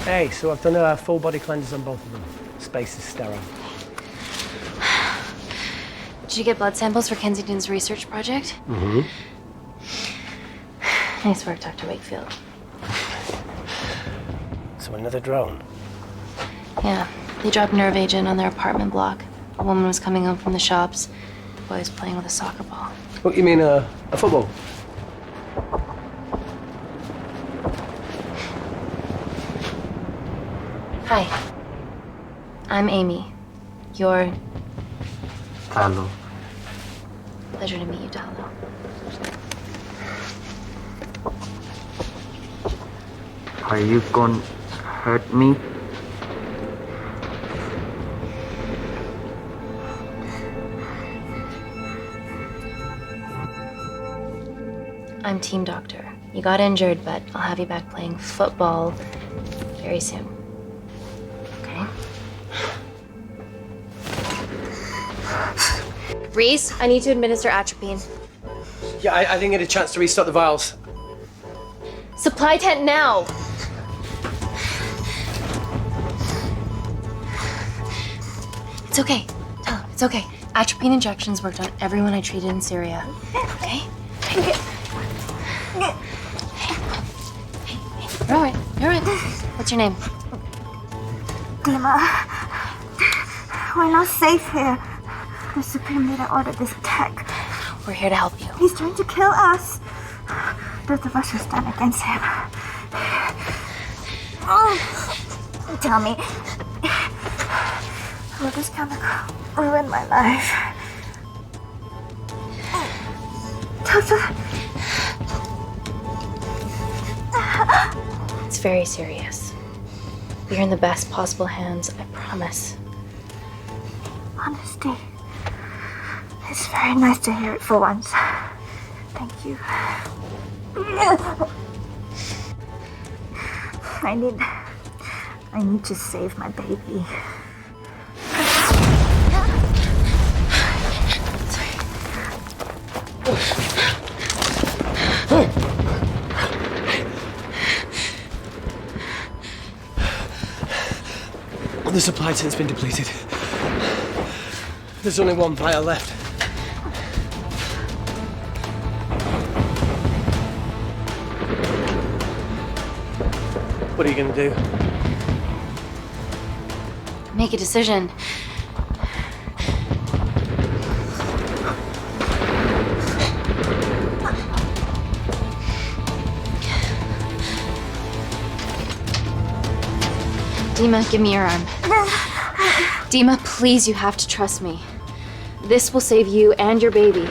Hey, so I've done a full body cleanse on both of them. Space is sterile. Did you get blood samples for Kensington's research project? Mm-hmm. Nice work, Dr. Wakefield. So another drone? Yeah, they dropped nerve agent on their apartment block. A woman was coming home from the shops. The boy was playing with a soccer ball. What, you mean a football? Hi. I'm Amy. You're... Hello. Pleasure to meet you, Talo. Are you gonna hurt me? I'm team doctor. You got injured, but I'll have you back playing football very soon. Okay? Reese, I need to administer atropine. Yeah, I didn't get a chance to restock the vials. Supply tent now! It's okay. Tell him, it's okay. Atropine injections worked on everyone I treated in Syria. Okay? You're all right. You're all right. What's your name? Dima, we're not safe here. The Supreme Leader ordered this attack. We're here to help you. He's trying to kill us. Both of us will stand against him. Oh, tell me, will this chemical ruin my life? Doctor. It's very serious. You're in the best possible hands, I promise. Honesty. It's very nice to hear it for once. Thank you. I need to save my baby. The supply tent's been depleted. There's only one vial left. What are you gonna do? Make a decision. Dima, give me your arm. Dima, please, you have to trust me. This will save you and your baby.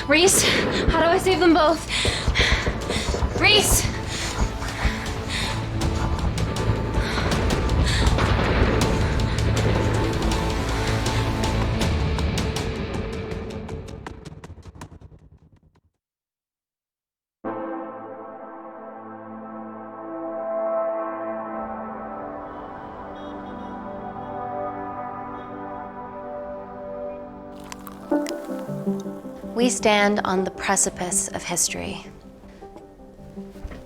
Reese, how do I save them both? Reese! We stand on the precipice of history.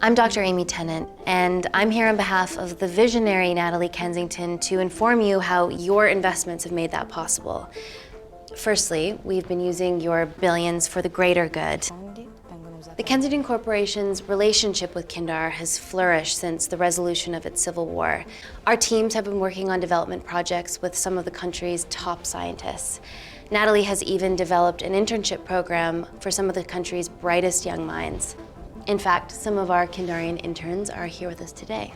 I'm Dr. Amy Tenant, and I'm here on behalf of the visionary Natalie Kensington to inform you how your investments have made that possible. Firstly, we've been using your billions for the greater good. The Kensington Corporation's relationship with Kindar has flourished since the resolution of its civil war. Our teams have been working on development projects with some of the country's top scientists. Natalie has even developed an internship program for some of the country's brightest young minds. In fact, some of our Kindarian interns are here with us today.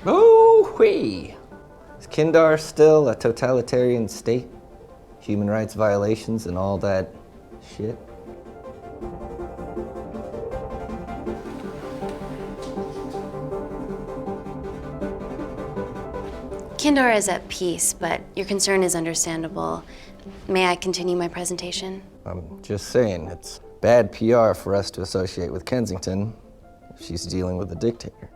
Oh-wee! Is Kindar still a totalitarian state? Human rights violations and all that shit? Kindar is at peace, but your concern is understandable. May I continue my presentation? I'm just saying, it's bad PR for us to associate with Kensington if she's dealing with a dictator.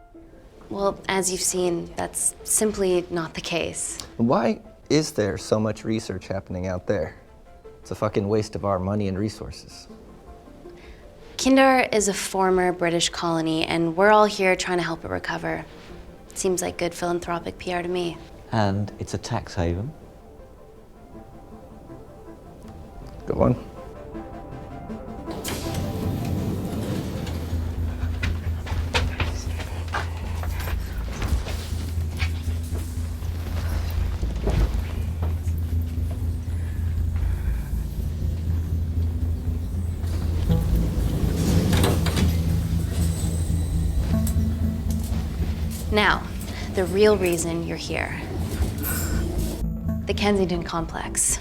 Well, as you've seen, that's simply not the case. Why is there so much research happening out there? It's a fucking waste of our money and resources. Kindar is a former British colony, and we're all here trying to help it recover. Seems like good philanthropic PR to me. And it's a tax haven. Go on. Now, the real reason you're here. The Kensington complex.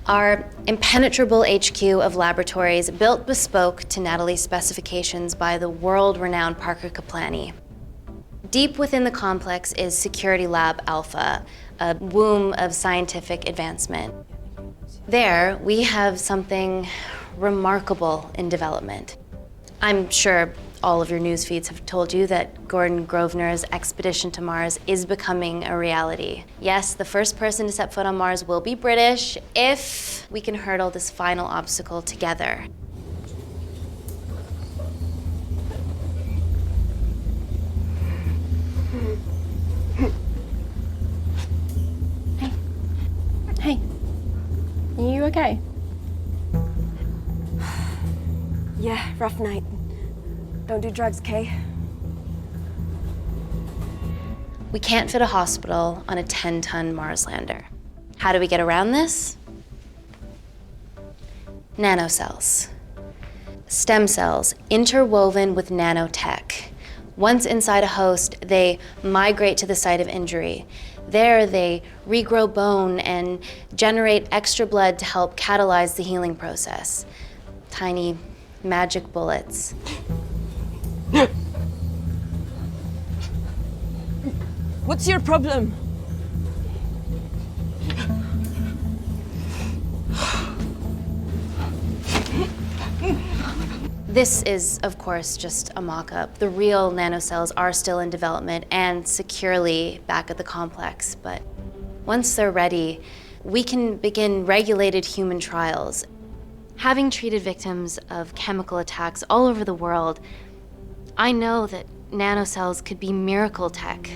Our impenetrable HQ of laboratories built bespoke to Natalie's specifications by the world-renowned Parker Kaplani. Deep within the complex is Security Lab Alpha, a womb of scientific advancement. There, we have something remarkable in development. I'm sure all of your news feeds have told you that Gordon Grosvenor's expedition to Mars is becoming a reality. Yes, the first person to set foot on Mars will be British if we can hurdle this final obstacle together. Hey. Are you okay? Yeah, rough night. Don't do drugs, Kay. We can't fit a hospital on a 10-ton Mars lander. How do we get around this? Nanocells. Stem cells interwoven with nanotech. Once inside a host, they migrate to the site of injury. There, they regrow bone and generate extra blood to help catalyze the healing process. Tiny magic bullets. What's your problem? This is, of course, just a mock-up. The real nanocells are still in development and securely back at the complex, but once they're ready, we can begin regulated human trials. Having treated victims of chemical attacks all over the world, I know that nanocells could be miracle tech.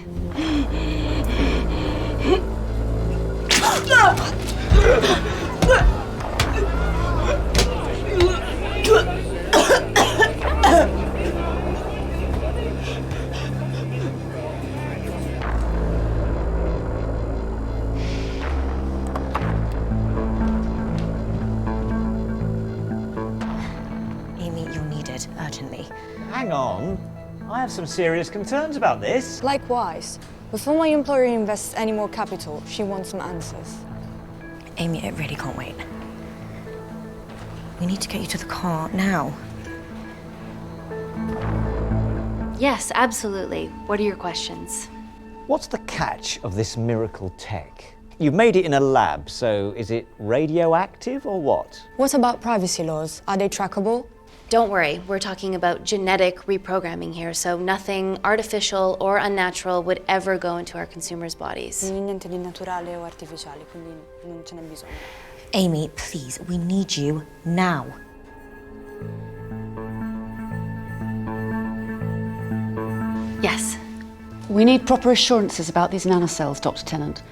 Amy, you're needed urgently. Hang on. I have some serious concerns about this. Likewise. Before my employer invests any more capital, she wants some answers. Amy, it really can't wait. We need to get you to the car now. Yes, absolutely. What are your questions? What's the catch of this miracle tech? You've made it in a lab, so is it radioactive or what? What about privacy laws? Are they trackable? Don't worry, we're talking about genetic reprogramming here, so nothing artificial or unnatural would ever go into our consumers' bodies. Niente di naturale o artificiale, quindi non ce n'è bisogno. Amy, please, we need you now. Yes. We need proper assurances about these nanocells, Dr. Tenant.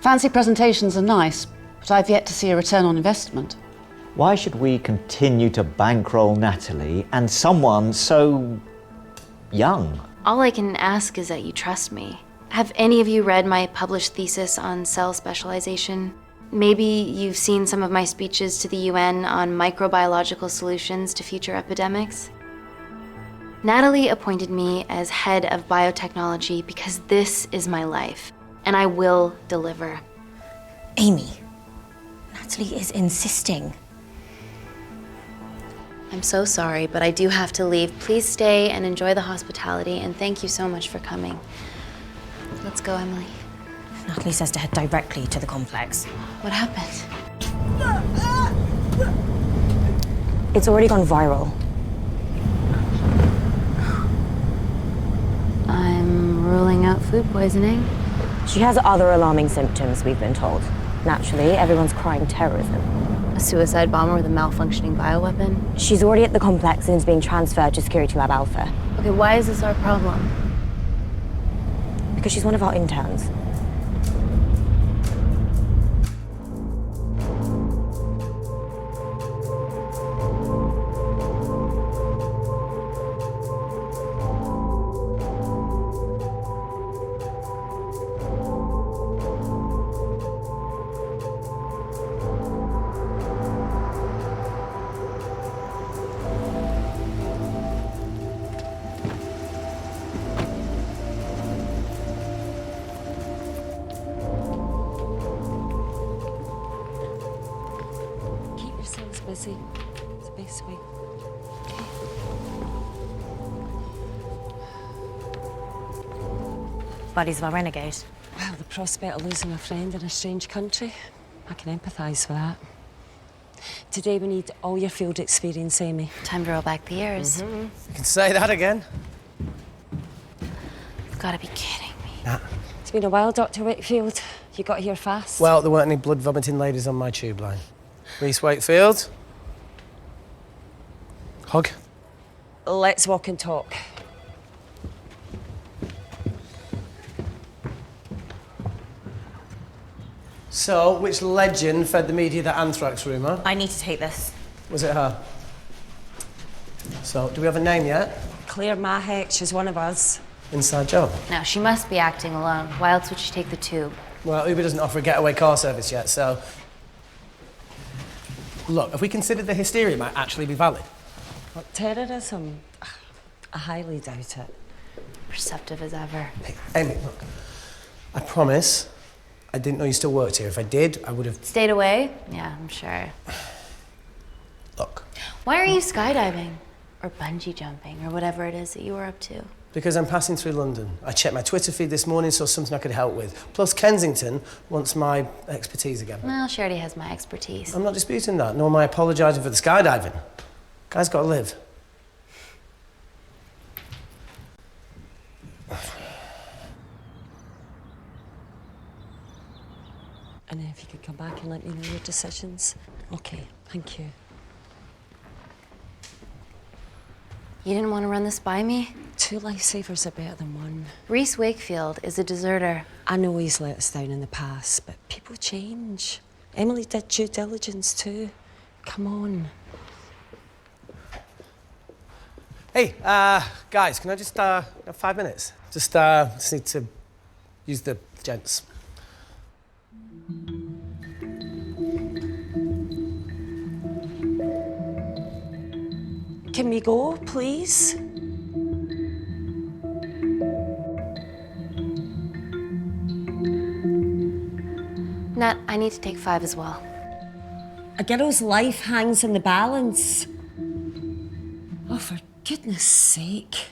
Fancy presentations are nice, but I've yet to see a return on investment. Why should we continue to bankroll Natalie and someone so young? All I can ask is that you trust me. Have any of you read my published thesis on cell specialization? Maybe you've seen some of my speeches to the UN on microbiological solutions to future epidemics? Natalie appointed me as head of biotechnology because this is my life, and I will deliver. Amy, Natalie is insisting. I'm so sorry, but I do have to leave. Please stay and enjoy the hospitality, and thank you so much for coming. Let's go, Emily. Natalie says to head directly to the complex. What happened? It's already gone viral. I'm ruling out food poisoning. She has other alarming symptoms, we've been told. Naturally, everyone's crying terrorism. A suicide bomber with a malfunctioning bioweapon? She's already at the complex and is being transferred to Security Lab Alpha. Okay, why is this our problem? Because she's one of our interns. Busy. It's the best way. Buddies of a renegade. Well, the prospect of losing a friend in a strange country, I can empathise with that. Today we need all your field experience, Amy. Time to roll back the years. You can say that again. You've got to be kidding me. Nah. It's been a while, Dr. Wakefield. You got here fast. Well, there weren't any blood-vomiting ladies on my tube line. Reese Wakefield. Hug. Let's walk and talk. So, which legend fed the media that anthrax rumour? I need to take this. Was it her? So, do we have a name yet? Claire Mahek, she's one of us. Inside job. Now, she must be acting alone. Why else would she take the tube? Well, Uber doesn't offer a getaway car service yet, so... Look, if we considered the hysteria might actually be valid. What, terrorism? I highly doubt it. Perceptive as ever. Hey, Amy, look. I promise I didn't know you still worked here. If I did, I would have... Stayed away? Yeah, I'm sure. Look. Why are you skydiving? Or bungee jumping, or whatever it is that you were up to? Because I'm passing through London. I checked my Twitter feed this morning, saw something I could help with. Plus, Kensington wants my expertise again. Well, she already has my expertise. I'm not disputing that, nor am I apologising for the skydiving. Guy's got to live. And if you could come back and let me know your decisions. Okay, thank you. You didn't want to run this by me? 2 lifesavers are better than 1. Reese Wakefield is a deserter. I know he's let us down in the past, but people change. Emily did due diligence too. Come on. Hey, guys, can I just have 5 minutes? Just need to use the gents. Can we go, please? Nat, I need to take 5 as well. A girl's life hangs in the balance. Oh, for goodness sake.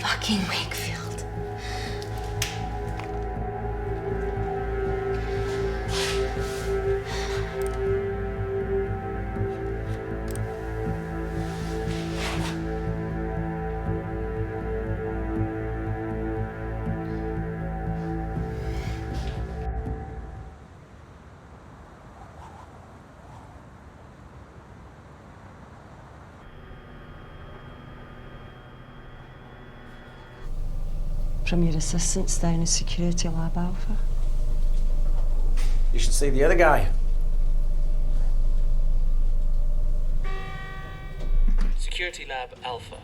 Fucking Wakefield. From your assistants down in Security Lab Alpha. You should see the other guy. Security Lab Alpha.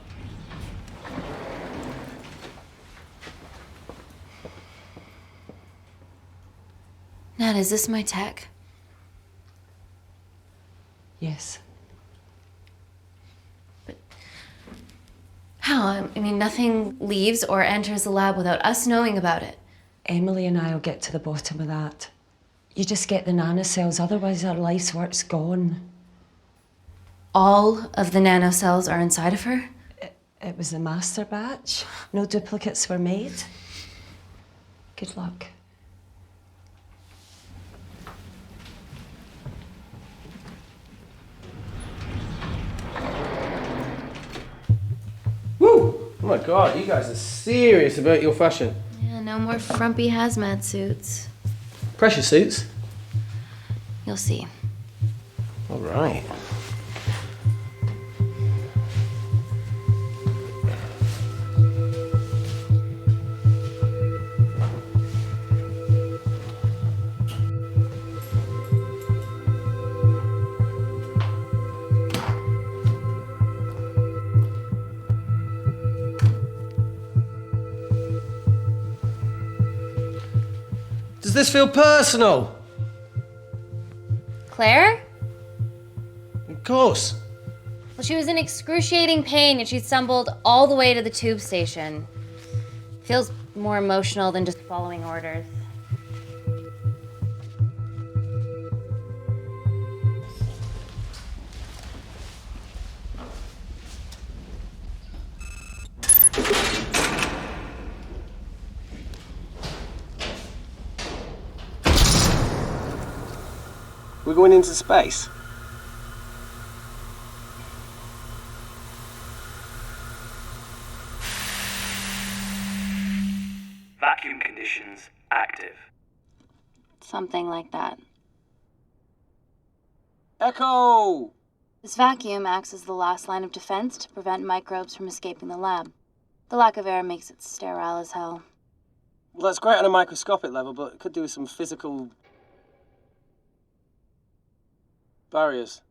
Nat, is this my tech? Yes. How? I mean, nothing leaves or enters the lab without us knowing about it. Emily and I'll get to the bottom of that. You just get the nanocells, otherwise our life's work's gone. All of the nanocells are inside of her? It was the master batch. No duplicates were made. Good luck. Woo! Oh my God, you guys are serious about your fashion. Yeah, no more frumpy hazmat suits. Pressure suits? You'll see. All right. Does this feel personal? Claire? Of course. Well, she was in excruciating pain and she stumbled all the way to the tube station. Feels more emotional than just following orders. We're going into space. Vacuum conditions active. Something like that. Echo! This vacuum acts as the last line of defense to prevent microbes from escaping the lab. The lack of air makes it sterile as hell. Well, that's great on a microscopic level, but it could do with some physical barriers.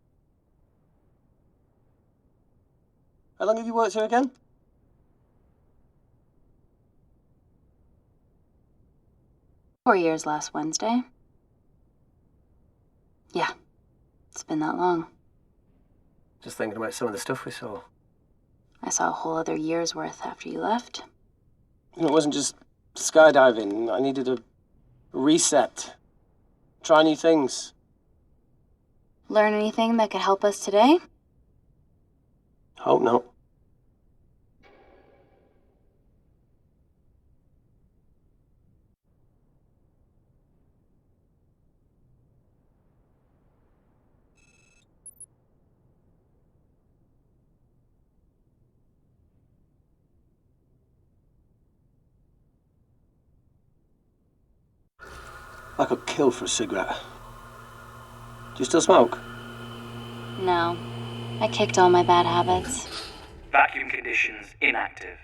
How long have you worked here again? Four years last Wednesday. Yeah, it's been that long. Just thinking about some of the stuff we saw. I saw a whole other year's worth after you left. It wasn't just skydiving. I needed a reset. Try new things. Learn anything that could help us today? Hope not. I could kill for a cigarette. Do you still smoke? No. I kicked all my bad habits. Vacuum conditions inactive.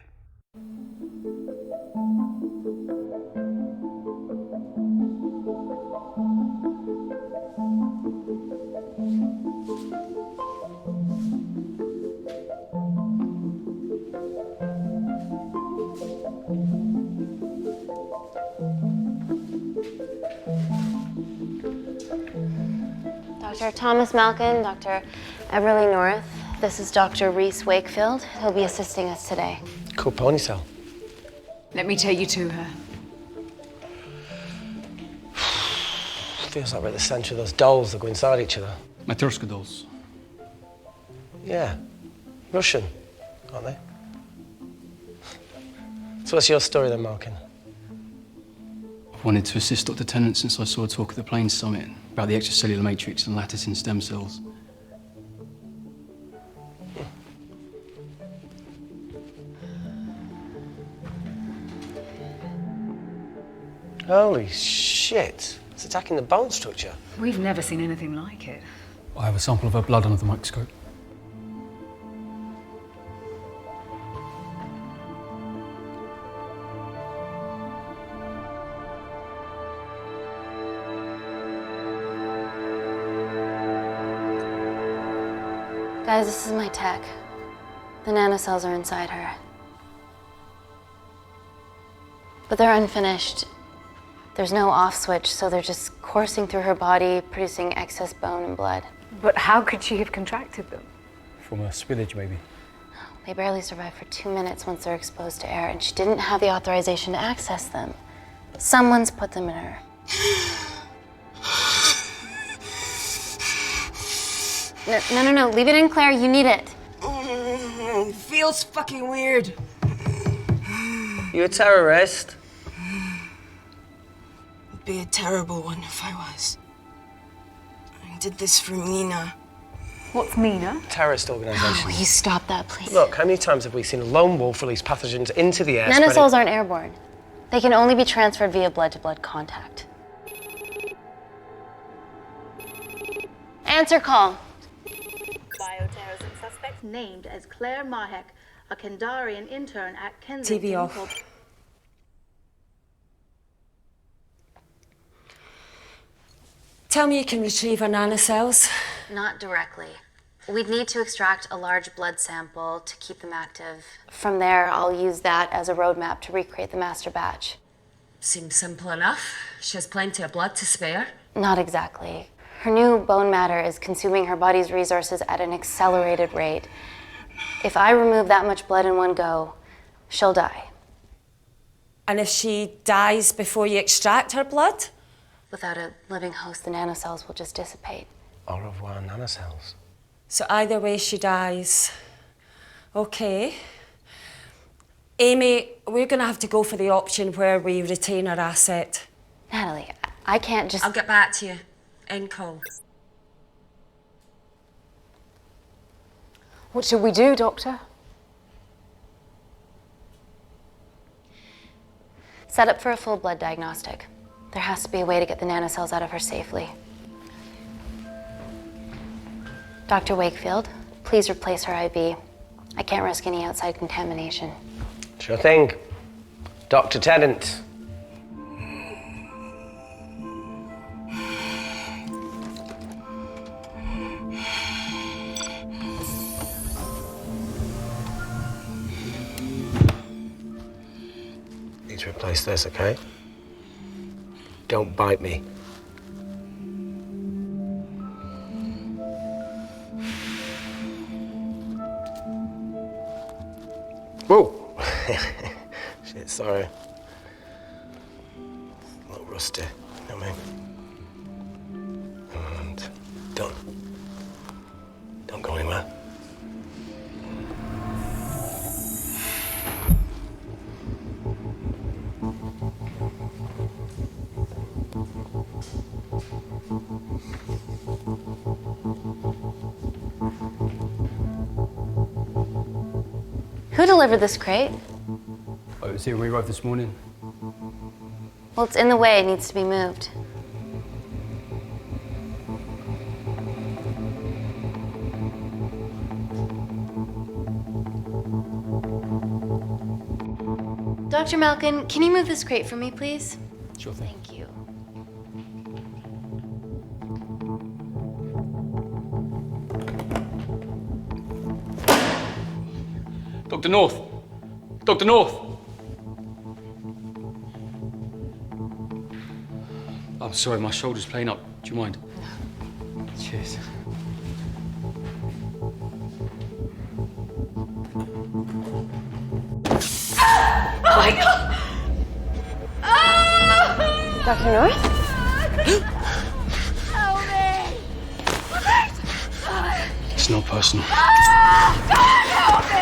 Dr. Thomas Malkin, Dr. Everly North. This is Dr. Reese Wakefield. He'll be assisting us today. Cool ponytail. Let me take you to her. Feels like we're at the centre of those dolls that go inside each other. Matryoshka dolls. Yeah. Russian, aren't they? So what's your story then, Malkin? I've wanted to assist Dr. Tenant since I saw a talk at the Plains Summit about the extracellular matrix and lattice in stem cells. Holy shit. It's attacking the bone structure. We've never seen anything like it. I have a sample of her blood under the microscope. Guys, this is my tech. The nanocells are inside her. But they're unfinished. There's no off switch, so they're just coursing through her body, producing excess bone and blood. But how could she have contracted them? From a spillage, maybe. They barely survive for 2 minutes once they're exposed to air, and she didn't have the authorization to access them. Someone's put them in her. No. Leave it in, Claire. You need it. Feels fucking weird. You a terrorist? Would be a terrible one if I was. I did this for Mina. What's Mina? Terrorist organisation. Will you stop that, please? Look, how many times have we seen a lone wolf release pathogens into the air? Nanocells aren't airborne. They can only be transferred via blood-to-blood contact. Answer call. Bioterrorism suspect named as Claire Mahek, a Kindarian intern at Kensington. TV off. Tell me you can retrieve our nanocells. Not directly. We'd need to extract a large blood sample to keep them active. From there, I'll use that as a roadmap to recreate the master batch. Seems simple enough. She has plenty of blood to spare. Not exactly. Her new bone matter is consuming her body's resources at an accelerated rate. If I remove that much blood in one go, she'll die. And if she dies before you extract her blood? Without a living host, the nanocells will just dissipate. Au revoir, nanocells. So either way, she dies. Okay. Amy, we're gonna have to go for the option where we retain our asset. Natalie, I can't just... I'll get back to you. End call. What should we do, Doctor? Set up for a full blood diagnostic. There has to be a way to get the nanocells out of her safely. Dr. Wakefield, please replace her IV. I can't risk any outside contamination. Sure thing. Dr. Tenant. Need to replace this, okay? Don't bite me. Whoa! Shit, sorry. A little rusty, you know what I mean? And don't go anywhere. Who delivered this crate? Oh, it was here when we arrived this morning. Well, it's in the way. It needs to be moved. Dr. Malkin, can you move this crate for me, please? Sure thing. Thank you. Dr. North! Dr. North! I'm sorry, my shoulder's playing up. Do you mind? Cheers. Oh my God! Dr. North? Help me! It's not personal. God, help me!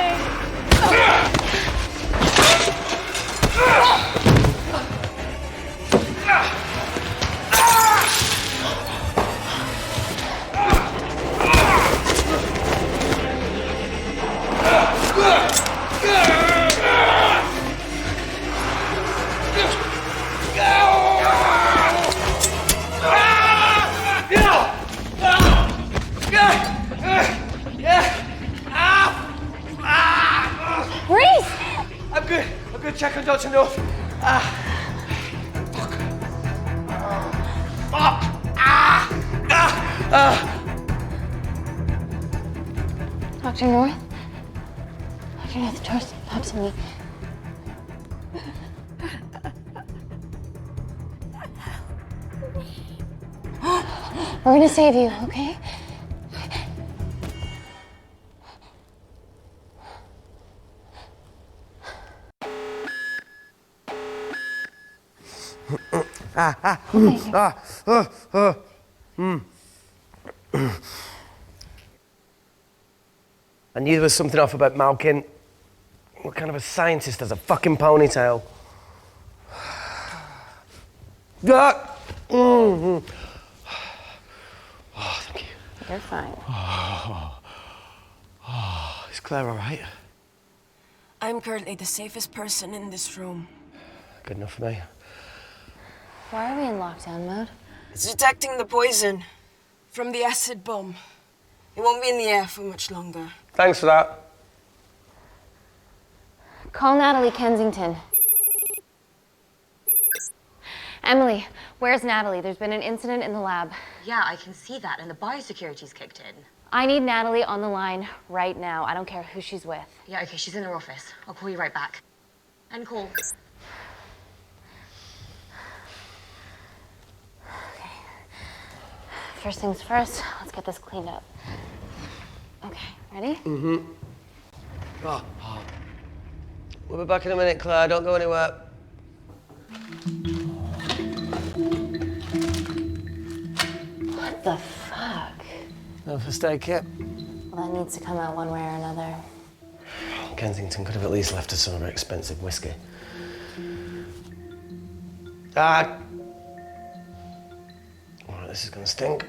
I'm good. Check on Dr. North. Dr. North? Dr. North, trust me. We're gonna save you, okay? I knew there was something off about Malkin. What kind of a scientist has a fucking ponytail? Oh, thank you. You're fine. Is Claire all right? I'm currently the safest person in this room. Good enough for me. Why are we in lockdown mode? It's detecting the poison from the acid bomb. It won't be in the air for much longer. Thanks for that. Call Natalie Kensington. Emily, where's Natalie? There's been an incident in the lab. Yeah, I can see that, and the biosecurity's kicked in. I need Natalie on the line right now. I don't care who she's with. Yeah, okay, she's in her office. I'll call you right back. End call. Okay. First things first, let's get this cleaned up. Okay, ready? Mm-hmm. We'll be back in a minute, Claire. Don't go anywhere. What the fuck? No first aid kit. Well, that needs to come out one way or another. Kensington could have at least left us some of her expensive whiskey. All right, this is gonna stink.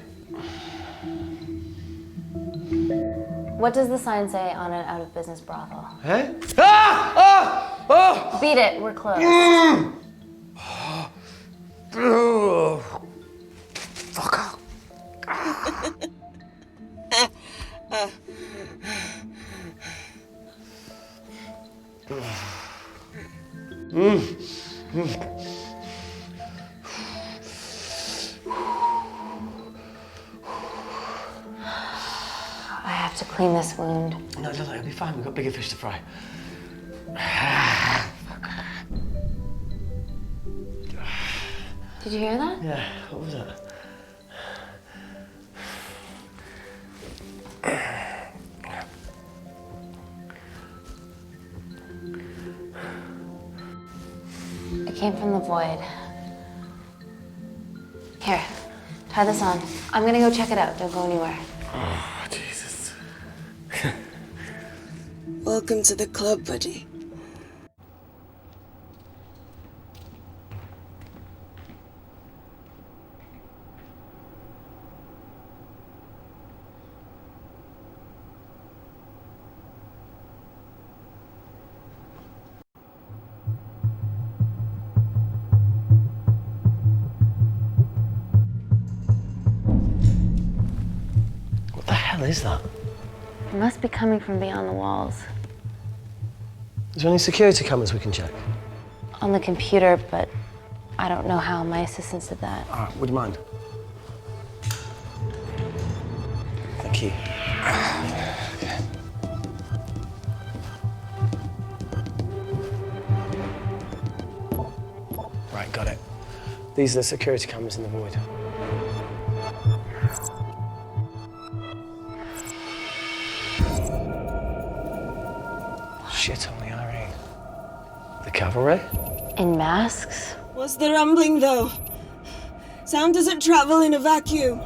What does the sign say on an out-of-business brothel? Hey? Ah! Beat it, we're closed. Fuck off. I have to clean this wound. No, it'll be fine. We've got bigger fish to fry. Did you hear that? Yeah, what was that? It came from the void. Here, try this on. I'm gonna go check it out. Don't go anywhere. Oh, Jesus. Welcome to the club, buddy. What the hell is that? It must be coming from beyond the walls. Is there any security cameras we can check? On the computer, but I don't know how. My assistants did that. All right, would you mind? Thank you. Okay. Right, got it. These are the security cameras in the void. Shit on the IRA. The cavalry? In masks? What's the rumbling, though? Sound doesn't travel in a vacuum.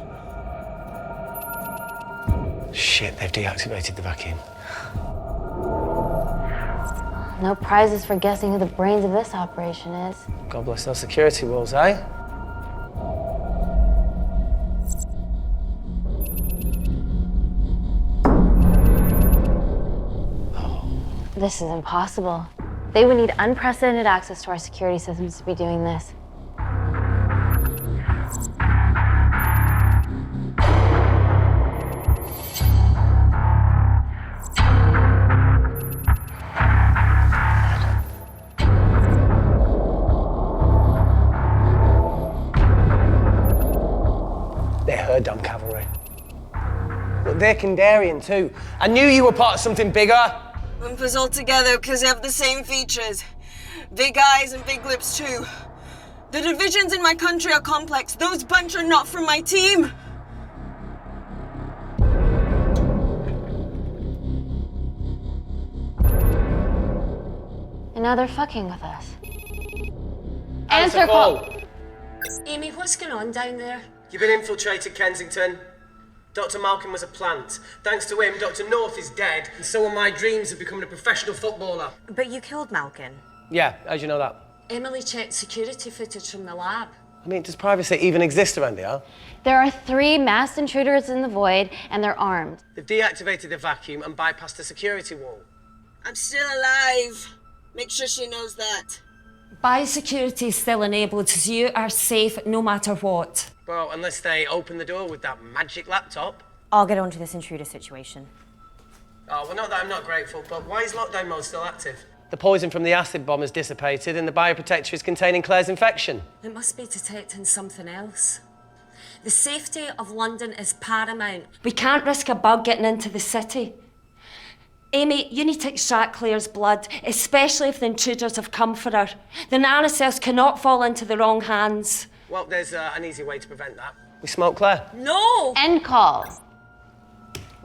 Shit, they've deactivated the vacuum. No prizes for guessing who the brains of this operation is. God bless those security walls, eh? This is impossible. They would need unprecedented access to our security systems to be doing this. They're her damn cavalry. Look, they're Kindarian too. I knew you were part of something bigger. Lumpers all together because they have the same features. Big eyes and big lips too. The divisions in my country are complex. Those bunch are not from my team. now they're fucking with us. Answer call. Amy, what's going on down there? You've been infiltrated, Kensington. Dr. Malkin was a plant. Thanks to him, Dr. North is dead, and so are my dreams of becoming a professional footballer. But you killed Malkin. Yeah, how'd you know that? Emily checked security footage from the lab. I mean, does privacy even exist around here? There are 3 masked intruders in the void, and they're armed. They've deactivated the vacuum and bypassed the security wall. I'm still alive. Make sure she knows that. Biosecurity is still enabled, so you are safe no matter what. Well, unless they open the door with that magic laptop. I'll get onto this intruder situation. Oh, well, not that I'm not grateful, but why is lockdown mode still active? The poison from the acid bomb has dissipated and the bioprotector is containing Claire's infection. It must be detecting something else. The safety of London is paramount. We can't risk a bug getting into the city. Amy, you need to extract Claire's blood, especially if the intruders have come for her. The nanocells cannot fall into the wrong hands. Well, there's an easy way to prevent that. We smoke Claire. No! End call.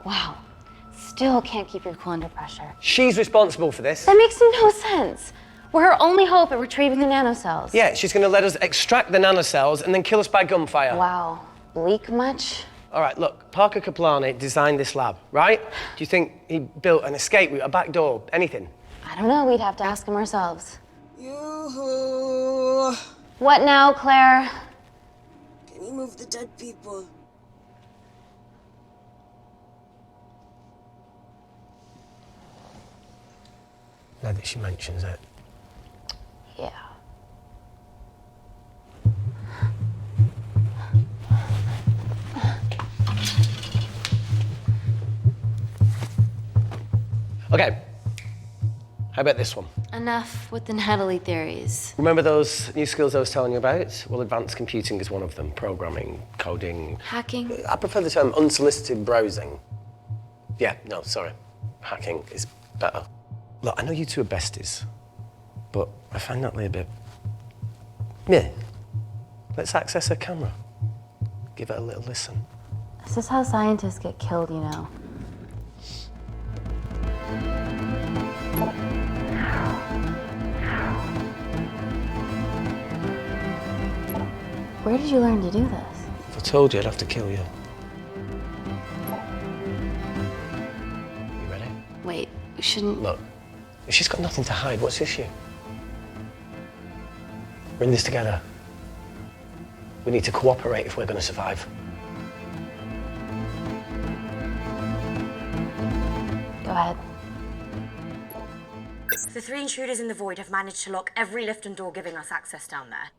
Wow. Still can't keep your cool under pressure. She's responsible for this. That makes no sense. We're her only hope at retrieving the nanocells. Yeah, she's going to let us extract the nanocells and then kill us by gunfire. Wow. Bleak much? All right, look, Parker Kaplani designed this lab, right? Do you think he built an escape route, a back door, anything? I don't know. We'd have to ask him ourselves. Yoo-hoo. What now, Claire? Can you move the dead people? Now that she mentions it. Yeah. Okay. How about this one? Enough with the Natalie theories. Remember those new skills I was telling you about? Well, advanced computing is one of them. Programming, coding. Hacking? I prefer the term unsolicited browsing. Yeah, no, sorry. Hacking is better. Look, I know you two are besties, but I find Natalie a bit... meh. Let's access her camera. Give it a little listen. This is how scientists get killed, you know. Where did you learn to do this? If I told you, I'd have to kill you. You ready? Wait, we shouldn't... Look, if she's got nothing to hide, what's the issue? We're in this together. We need to cooperate if we're going to survive. Go ahead. The 3 intruders in the void have managed to lock every lift and door giving us access down there.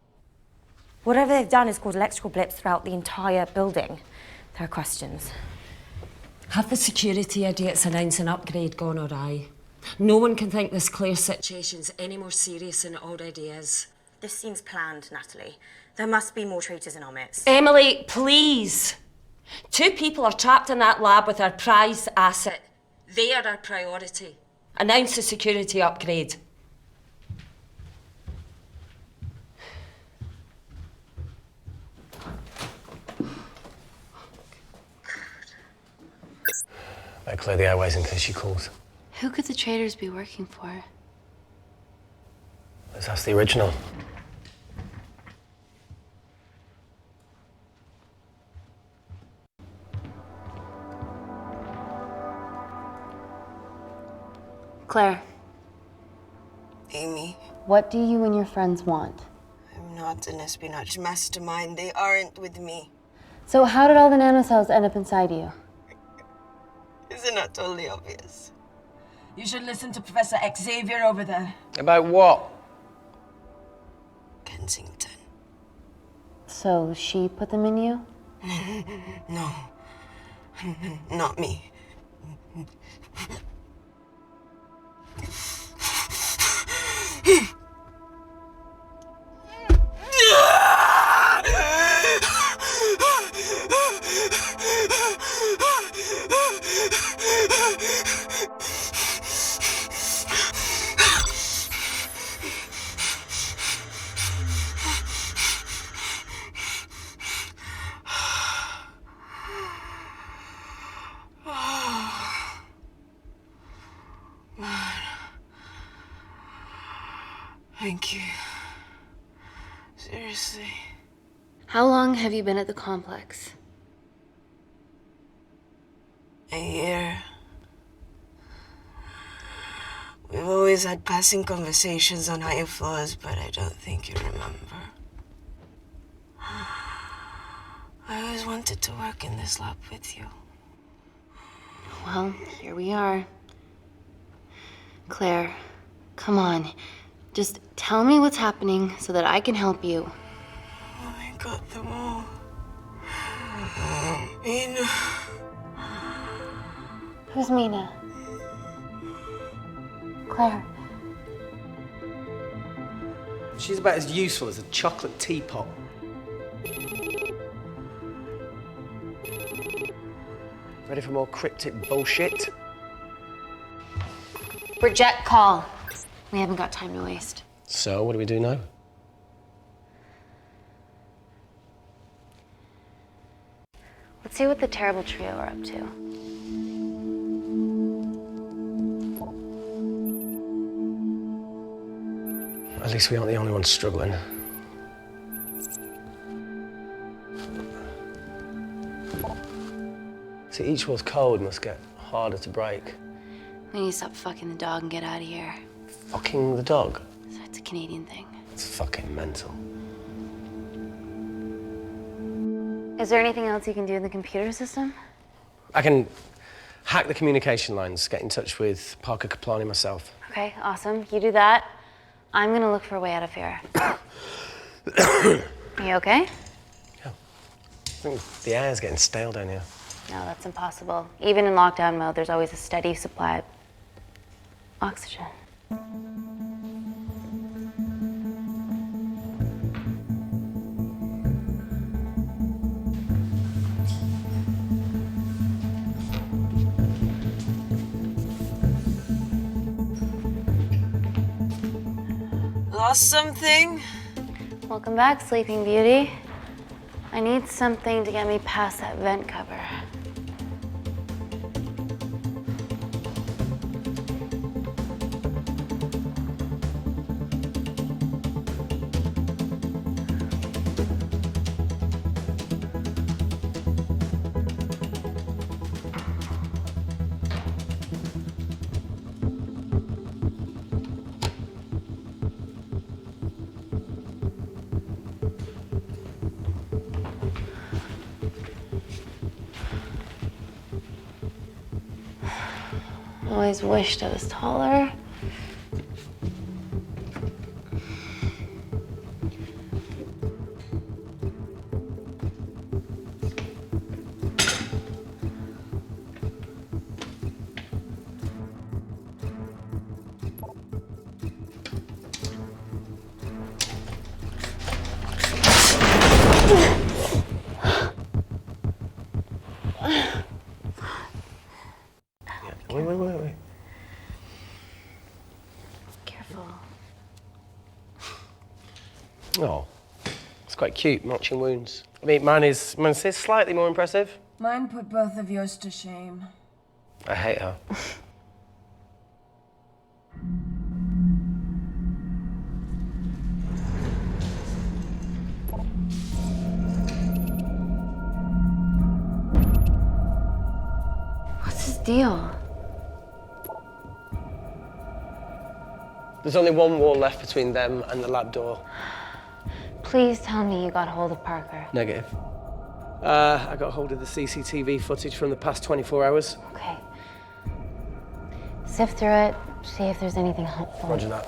Whatever they've done is caused electrical blips throughout the entire building. There are questions. Have the security idiots announced an upgrade gone awry? No one can think this Claire situation's any more serious than it already is. This seems planned, Natalie. There must be more traitors in our midst. Emily, please. 2 people are trapped in that lab with our prized asset. They are our priority. Announce the security upgrade. Better clear the airways in case she calls. Who could the traitors be working for? Let's ask the original. Claire, Amy, what do you and your friends want? I'm not an espionage mastermind. They aren't with me. So how did all the nanocells end up inside you? Isn't that totally obvious? You should listen to Professor Xavier over there. About what? Kensington. So she put them in you? No. Not me. Thank you. Seriously. How long have you been at the complex? A year. We've always had passing conversations on higher floors, but I don't think you remember. I always wanted to work in this lab with you. Well, here we are. Claire, come on. Just tell me what's happening so that I can help you. I got them all. Mina. Who's Mina? Claire. She's about as useful as a chocolate teapot. Ready for more cryptic bullshit? Reject call. We haven't got time to waste. So, what do we do now? Let's see what the terrible trio are up to. At least we aren't the only ones struggling. See, each wall's code must get harder to break. We need to stop fucking the dog and get out of here. Fucking the dog? So it's a Canadian thing. It's fucking mental. Is there anything else you can do in the computer system? I can hack the communication lines, get in touch with Parker Kaplani myself. Okay, awesome. You do that. I'm gonna look for a way out of here. Are you okay? Yeah. I think the air's getting stale down here. No, that's impossible. Even in lockdown mode, there's always a steady supply of oxygen. Lost something? Welcome back, Sleeping Beauty. I need something to get me past that vent cover. Always wished I was taller. Wait. Careful. Oh, it's quite cute, matching wounds. I mean, mine is slightly more impressive. Mine put both of yours to shame. I hate her. What's his deal? There's only one wall left between them and the lab door. Please tell me you got hold of Parker. Negative. I got hold of the CCTV footage from the past 24 hours. Okay. Sift through it, see if there's anything helpful. Roger that.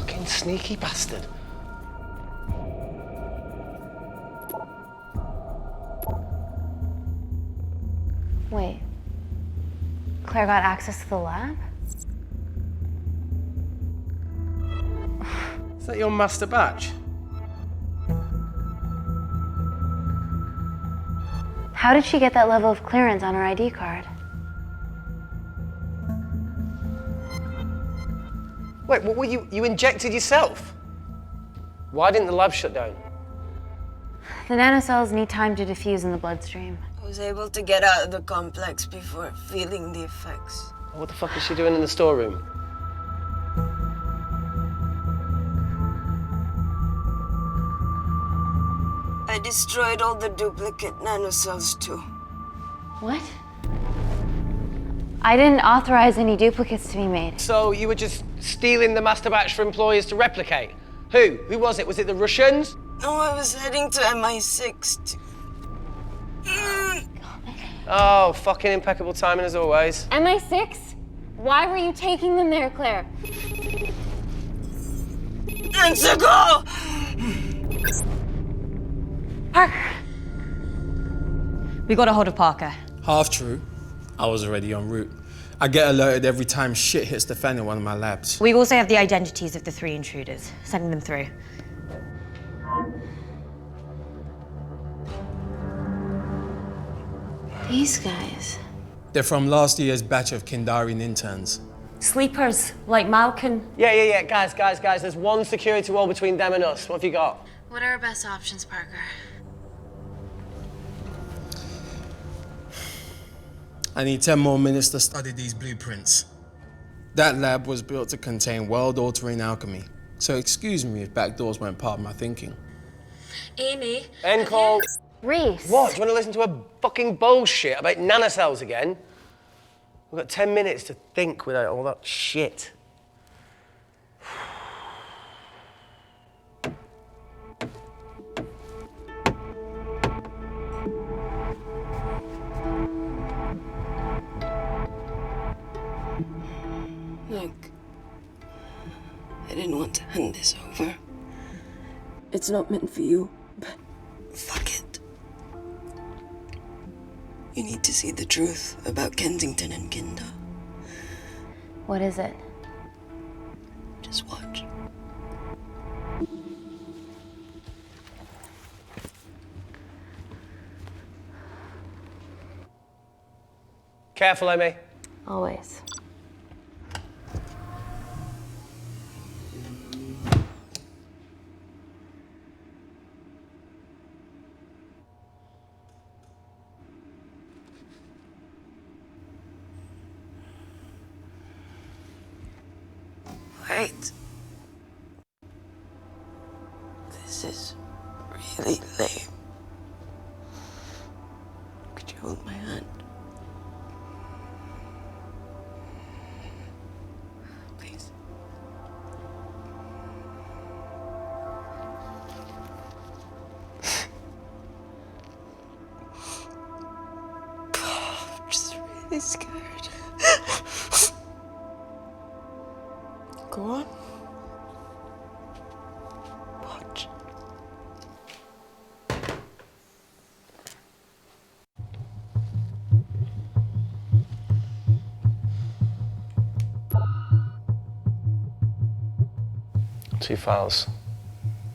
Fucking sneaky bastard. Wait. Claire got access to the lab? Is that your master batch? How did she get that level of clearance on her ID card? Wait, what were you injected yourself? Why didn't the lab shut down? The nanocells need time to diffuse in the bloodstream. I was able to get out of the complex before feeling the effects. What the fuck is she doing in the storeroom? I destroyed all the duplicate nanocells too. What? I didn't authorize any duplicates to be made. So you were just stealing the master batch for employers to replicate? Who? Who was it? Was it the Russians? No, I was heading to MI6 to... Oh, fucking impeccable timing as always. MI6? Why were you taking them there, Claire? Let's go! Parker! We got a hold of Parker. Half true. I was already en route. I get alerted every time shit hits the fan in one of my labs. We also have the identities of the 3 intruders. Sending them through. These guys. They're from last year's batch of Kindarian interns. Sleepers, like Malkin. Yeah. Guys. There's one security wall between them and us. What have you got? What are our best options, Parker? I need 10 more minutes to study these blueprints. That lab was built to contain world-altering alchemy. So excuse me if backdoors weren't part of my thinking. Amy. End call. Reese. What? Do you want to listen to a fucking bullshit about nanocells again? We've got 10 minutes to think without all that shit. Look, I didn't want to hand this over. It's not meant for you, but fuck it. You need to see the truth about Kensington and Kindar. What is it? Just watch. Careful, Amy. Always. Wait. This is really lame. Could you hold my hand? Please. I'm just really scared. Go on. Watch. Two files.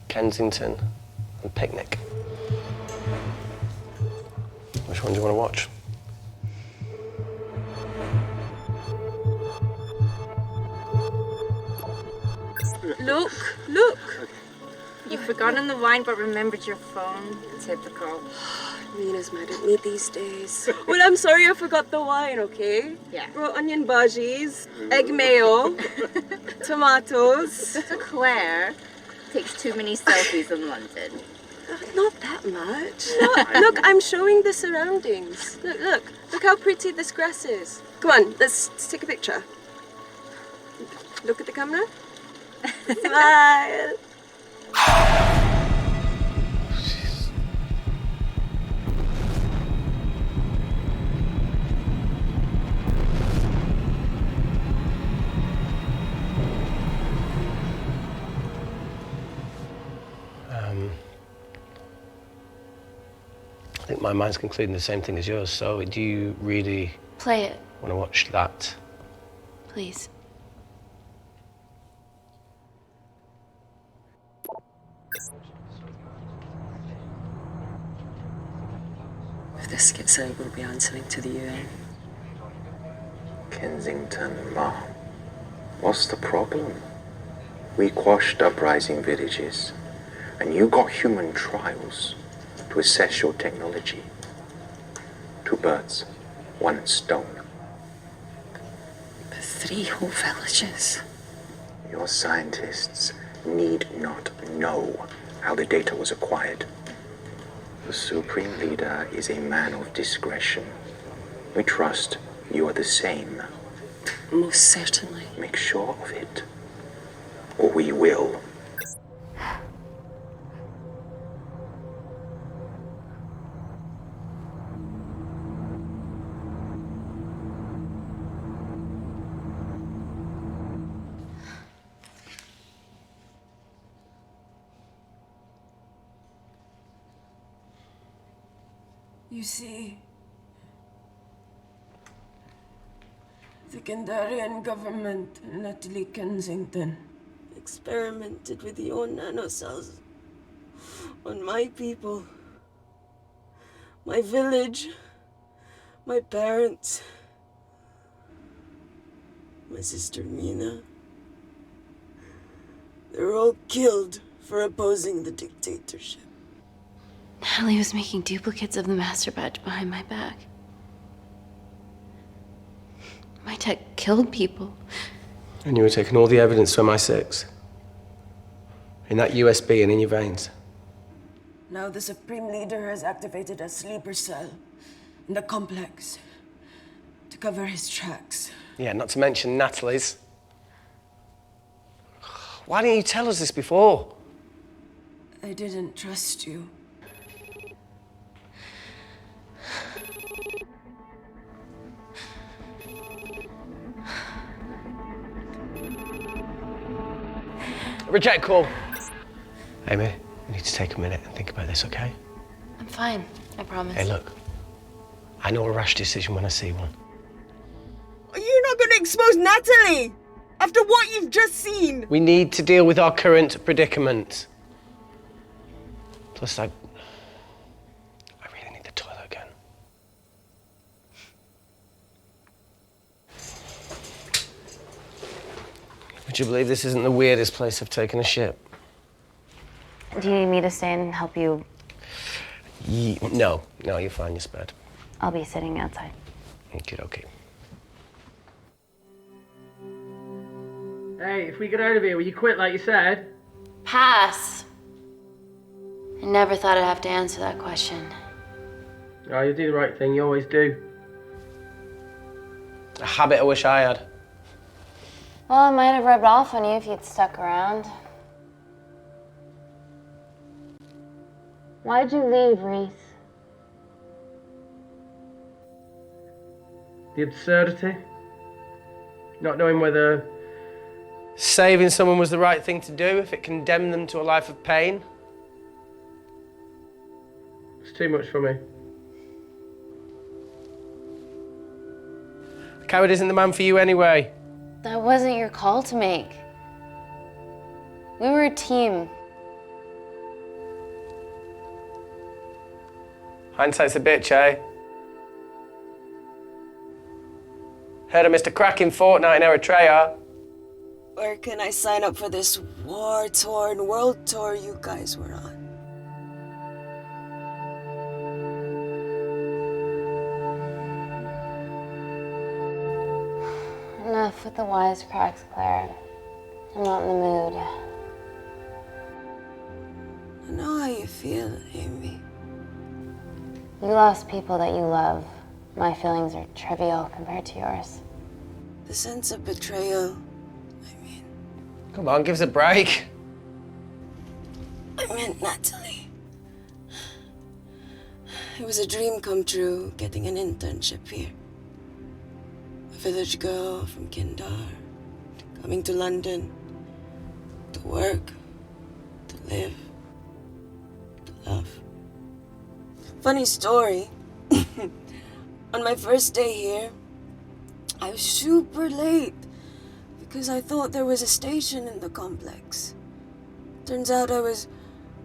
Kensington and Picnic. Which one do you want to watch? Look! You've forgotten the wine but remembered your phone. Typical. Mina's mad at me these days. Well, I'm sorry I forgot the wine, okay? Yeah. Raw onion bhajis, egg mayo, tomatoes. Claire takes too many selfies in London. Not that much. Look, I'm showing the surroundings. Look how pretty this grass is. Come on, let's take a picture. Look at the camera. Smile. I think my mind's concluding the same thing as yours, so do you really Play it, want to watch that? please. If this gets out, we'll be answering to the UN. Kensington, Ma. What's the problem? We quashed uprising villages, and you got human trials. to assess your technology. 2 birds, 1 stone. But 3 whole villages. Your scientists need not know how the data was acquired. The Supreme Leader is a man of discretion. We trust you are the same. Most certainly. Make sure of it, or we will. You see, the Kindarian government in Italy, Kensington, experimented with your nanocells on my people, my village, my parents, my sister Mina. They were all killed for opposing the dictatorship. Natalie was making duplicates of the master badge behind my back. My tech killed people. And you were taking all the evidence from MI6? In that USB and in your veins? Now the Supreme Leader has activated a sleeper cell in the complex to cover his tracks. Yeah, not to mention Natalie's. Why didn't you tell us this before? I didn't trust you. Reject call. Amy, we need to take a minute and think about this, okay? I'm fine, I promise. Hey, look. I know a rash decision when I see one. Are you not going to expose Natalie? After what you've just seen? We need to deal with our current predicament. Plus, I really need the toilet again. Would you believe this isn't the weirdest place I've taken a shit? Do you need me to stay and help you? No, you're fine, you're spared. I'll be sitting outside. Okay. Hey, if we get out of here, will you quit like you said? Pass. I never thought I'd have to answer that question. Oh, you do the right thing, you always do. A habit I wish I had. Well, it might have rubbed off on you if you'd stuck around. Why'd you leave, Reese? The absurdity. Not knowing whether saving someone was the right thing to do if it condemned them to a life of pain. It's too much for me. A coward isn't the man for you anyway. That wasn't your call to make. We were a team. Hindsight's a bitch, eh? Heard of Mr. Cracking Fortnite in Eritrea? Where can I sign up for this war-torn world tour you guys were on? Enough with the wisecracks, Claire. I'm not in the mood. I know how you feel, Amy. You lost people that you love. My feelings are trivial compared to yours. The sense of betrayal. Come on, give us a break. I meant Natalie. It was a dream come true, getting an internship here. A village girl from Kindar, coming to London, to work, to live, to love. Funny story. On my first day here, I was super late because I thought there was a station in the complex. Turns out I was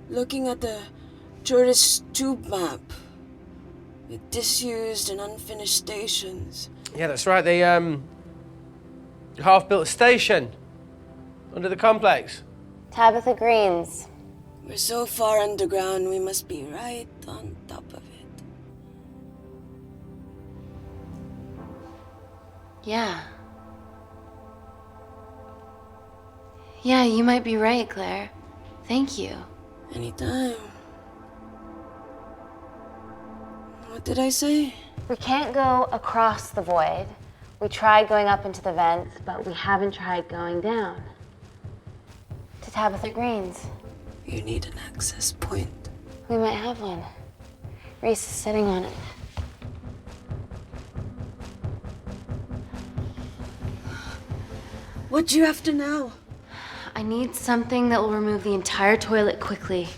looking at the tourist tube map with disused and unfinished stations. Yeah, that's right. They half-built station under the complex. Tabitha Green's. We're so far underground, we must be right on top of it. Yeah. Yeah, you might be right, Claire. Thank you. Anytime. What did I say? We can't go across the void. We tried going up into the vents, but we haven't tried going down. To Tabitha Green's. You need an access point. We might have one. Reese is sitting on it. What do you after now? I need something that will remove the entire toilet quickly.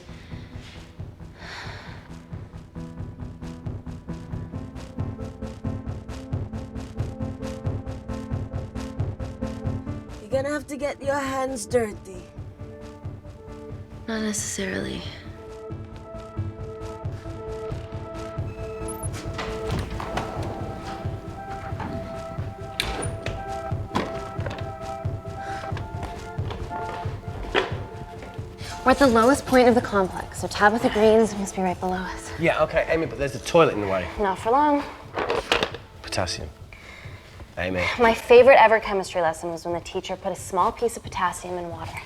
You're gonna have to get your hands dirty. Not necessarily. We're at the lowest point of the complex, so Tabitha Green's must be right below us. Yeah, okay, Amy, but there's a toilet in the way. Not for long. Potassium. Amy. My favorite ever chemistry lesson was when the teacher put a small piece of potassium in water.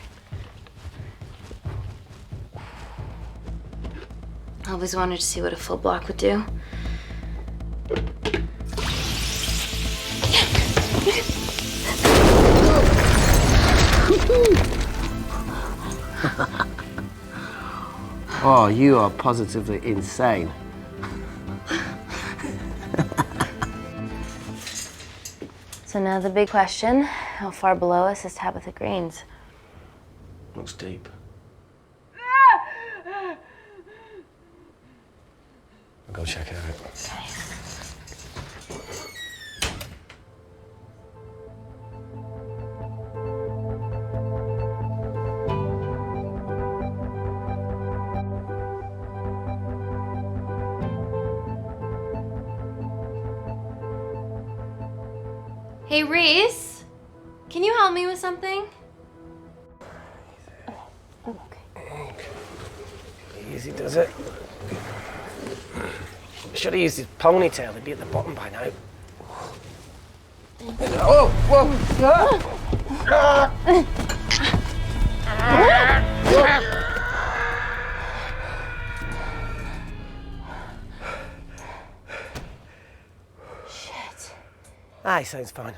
I always wanted to see what a full block would do. Oh, you are positively insane. So now the big question, how far below us is Tabitha Green's? Looks deep. I'll go check it out. Okay. Hey, Reese, can you help me with something? Okay. Easy does it. Should have used his ponytail, he'd be at the bottom by now. Oh, whoa! Shit. Ah, he sounds fine.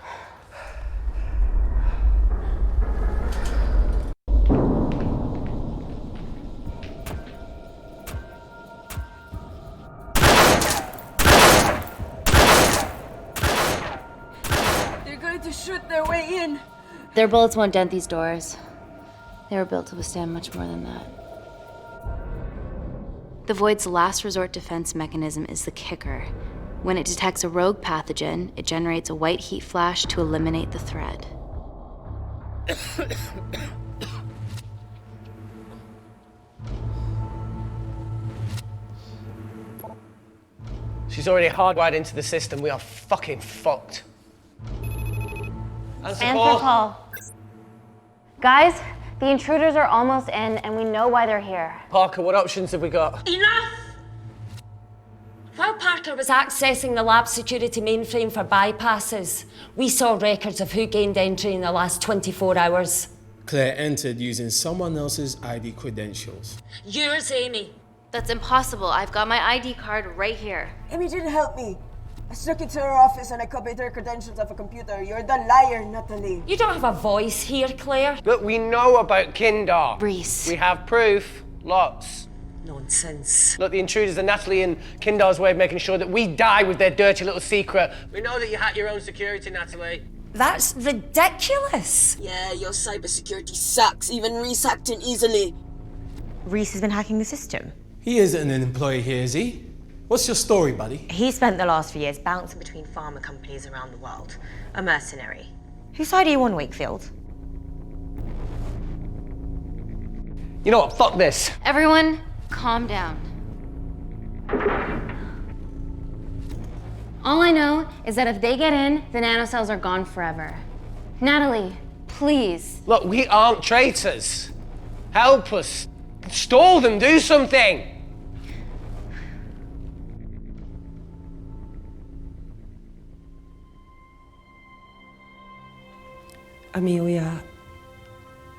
To shoot their way in. Their bullets won't dent these doors. They were built to withstand much more than that. The Void's last resort defense mechanism is the kicker. When it detects a rogue pathogen, it generates a white heat flash to eliminate the threat. She's already hardwired into the system. We are fucking fucked. And for Paul. Guys, the intruders are almost in, and we know why they're here. Parker, what options have we got? Enough! While Parker was accessing the lab security mainframe for bypasses, we saw records of who gained entry in the last 24 hours. Claire entered using someone else's ID credentials. Yours, Amy. That's impossible. I've got my ID card right here. Amy didn't help me. I snuck into her office and I copied her credentials off a computer. You're the liar, Natalie. You don't have a voice here, Claire. Look, we know about Kindar. Reese. We have proof. Lots. Nonsense. Look, the intruders are Natalie and Kindar's way of making sure that we die with their dirty little secret. We know that you hack your own security, Natalie. That's ridiculous. Yeah, your cybersecurity sucks. Even Reese hacked in easily. Reese has been hacking the system. He isn't an employee here, is he? What's your story, buddy? He spent the last few years bouncing between pharma companies around the world. A mercenary. Whose side are you on, Wakefield? You know what? Fuck this. Everyone, calm down. All I know is that if they get in, the nanocells are gone forever. Natalie, please. Look, we aren't traitors. Help us. Stall them, do something! Amelia,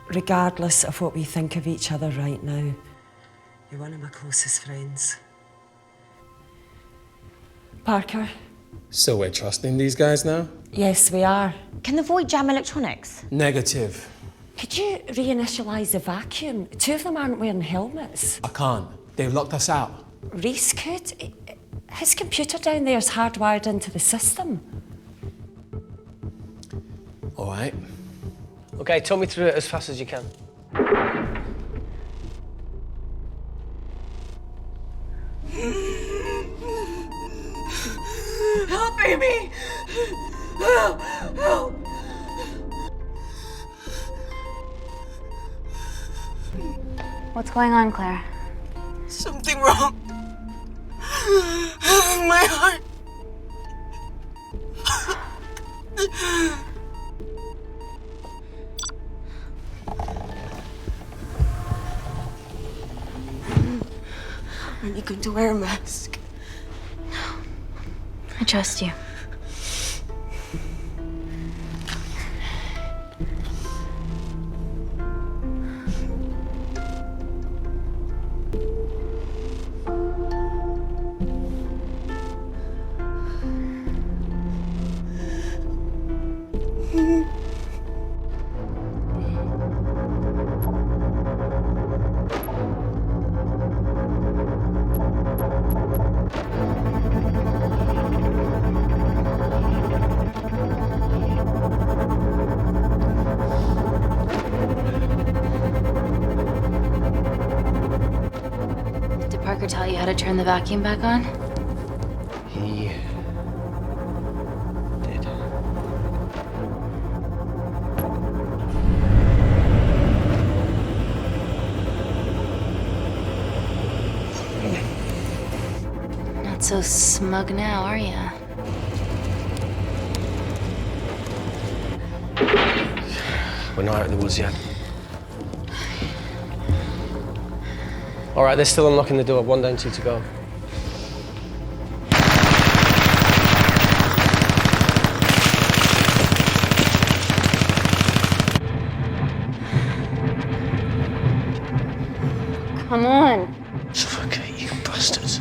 regardless of what we think of each other right now, you're one of my closest friends. Parker? So we're trusting these guys now? Yes, we are. Can the void jam electronics? Negative. Could you reinitialize the vacuum? 2 of them aren't wearing helmets. I can't. They've locked us out. Reese could. His computer down there is hardwired into the system. All right. Okay, talk me through it as fast as you can. Help, Amy! Help! Help! What's going on, Claire? Something wrong. My heart. Are you going to wear a mask? I trust you. Did Parker tell you how to turn the vacuum back on? He did. Not so smug now, are you? We're not out of the woods yet. All right, they're still unlocking the door. 1 down, 2 to go. Come on. Suffocate, you bastards.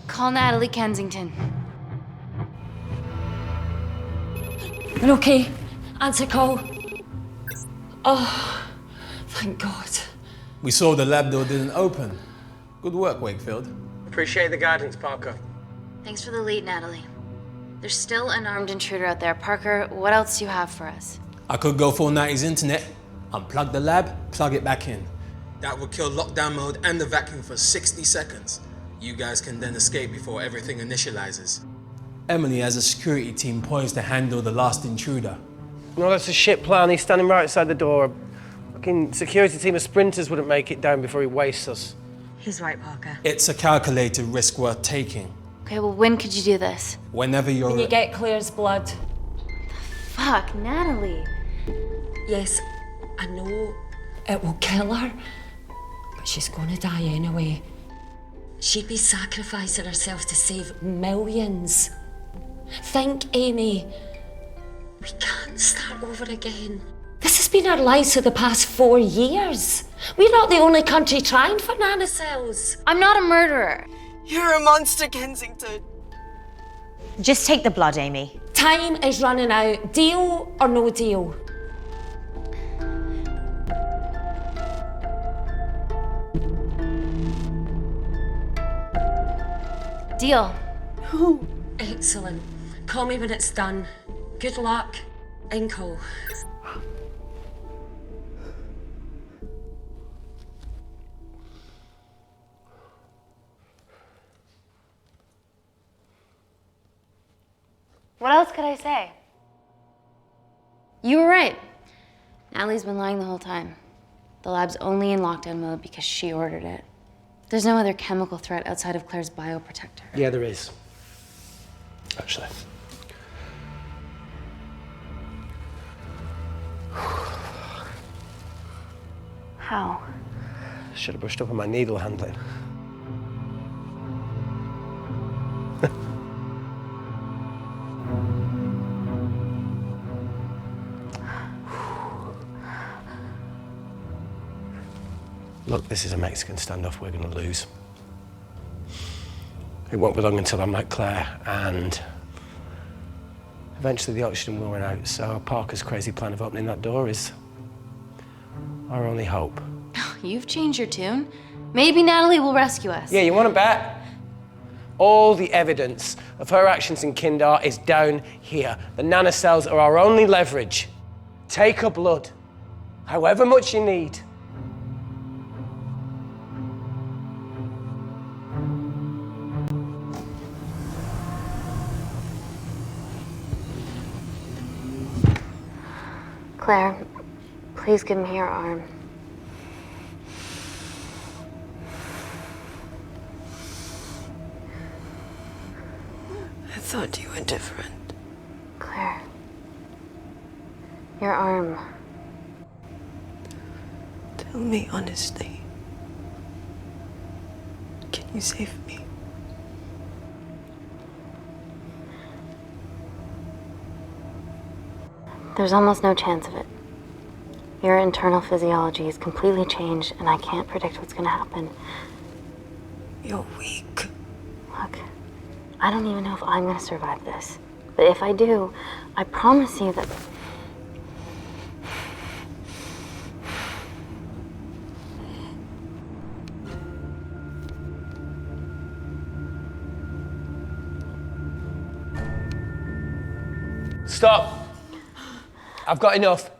Call Natalie Kensington. We're okay. Answer call. Oh, thank God. We saw the lab door didn't open. Good work, Wakefield. Appreciate the guidance, Parker. Thanks for the lead, Natalie. There's still an armed intruder out there. Parker, what else do you have for us? I could go full 90s internet, unplug the lab, plug it back in. That would kill lockdown mode and the vacuum for 60 seconds. You guys can then escape before everything initializes. Emily has a security team poised to handle the last intruder. No, that's a shit plan. He's standing right outside the door. A fucking security team of sprinters wouldn't make it down before he wastes us. He's right, Parker. It's a calculated risk worth taking. Okay, well, when could you do this? Whenever you're... When you get Claire's blood. Fuck, Natalie. Yes, I know. It will kill her, but she's gonna die anyway. She'd be sacrificing herself to save millions. Think, Amy. We can't start over again. This has been our lives for the past 4 years. We're not the only country trying for nanocells. I'm not a murderer. You're a monster, Kensington. Just take the blood, Amy. Time is running out. Deal or no deal? Deal. Excellent. Call me when it's done. Good luck. Inco. What else could I say? You were right. Natalie's been lying the whole time. The lab's only in lockdown mode because she ordered it. There's no other chemical threat outside of Claire's bioprotector. Yeah, there is. Actually. How? Should have brushed up on my needle handling. Look, this is a Mexican standoff we're going to lose. It won't be long until I'm like Claire, and eventually the oxygen will run out, so Parker's crazy plan of opening that door is our only hope. You've changed your tune. Maybe Natalie will rescue us. Yeah, you want to bet? All the evidence of her actions in Kindar is down here. The nanocells are our only leverage. Take her blood, however much you need. Claire, please give me your arm. I thought you were different. Claire, your arm. Tell me honestly. Can you save me? There's almost no chance of it. Your internal physiology is completely changed, and I can't predict what's gonna happen. You're weak. Look, I don't even know if I'm gonna survive this. But if I do, I promise you that... Stop! I've got enough.